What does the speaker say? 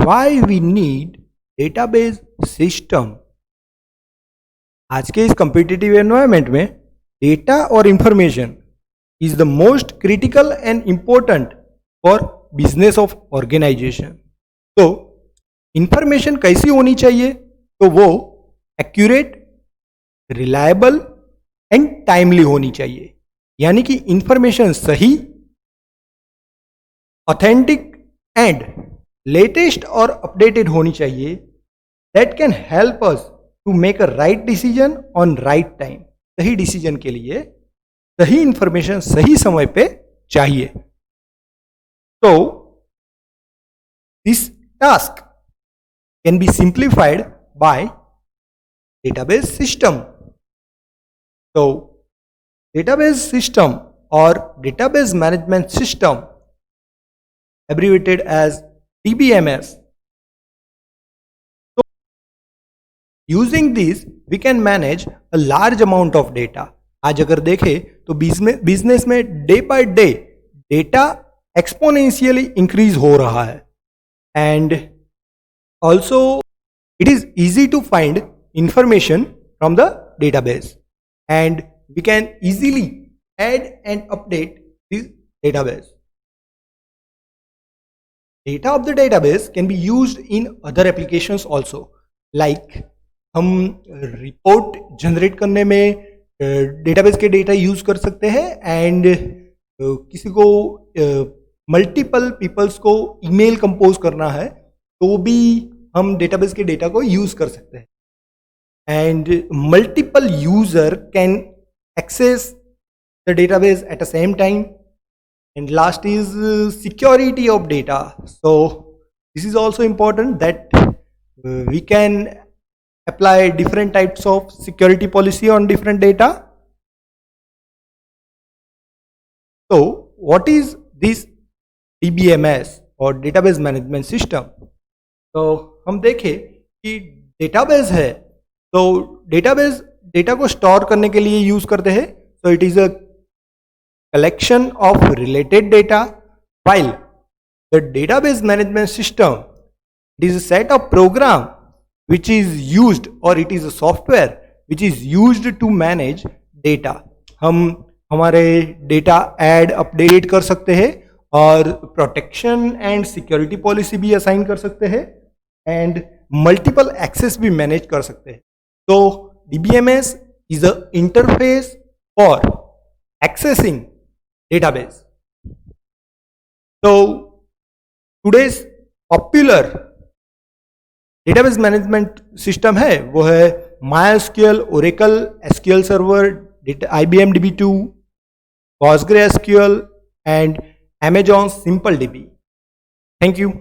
why we need database system. आज के इस कम्पिटिटिव एनवायरनमेंट में डेटा और information is the most critical and important for business of organisation. तो information कैसी होनी चाहिए? तो वो एक्यूरेट, रिलायबल एंड टाइमली होनी चाहिए. यानी कि इंफॉर्मेशन सही, ऑथेंटिक एंड लेटेस्ट और अपडेटेड होनी चाहिए. That can help us to make a right decision on right time. सही डिसीजन के लिए सही इंफॉर्मेशन सही समय पे चाहिए. तो this task can be simplified by database system. तो database system or database management system, abbreviated as DBMS. So using this we can manage a large amount of data. आज अगर देखें तो बिजनेस में day by day data exponentially increase हो रहा है. And also it is easy to find information from the database and we can easily add and update this database. Data of the database can be used in other applications also, like हम report generate करने में database के data use कर सकते हैं. And किसी को multiple peoples को ईमेल कंपोज करना है तो भी हम डेटाबेस के डेटा को यूज कर सकते हैं. And multiple user can access the database at the same time. And last is security of data. So this is also important that we can apply different types of security policy on different data. So what is this DBMS or database management system? तो हम देखें कि database है तो database data को store करने के लिए यूज करते हैं. So it is a collection of related data. while the database management system, it is a set of program which is used, or it is a software which is used to manage data. हम हमारे data add update कर सकते हैं और protection and security policy भी assign कर सकते हैं एंड मल्टीपल एक्सेस भी मैनेज कर सकते हैं. तो DBMS is a interface for accessing database. So today's popular database management system है वो है MySQL, Oracle, SQL Server, IBM DB2, PostgreSQL and Amazon SimpleDB. Thank you.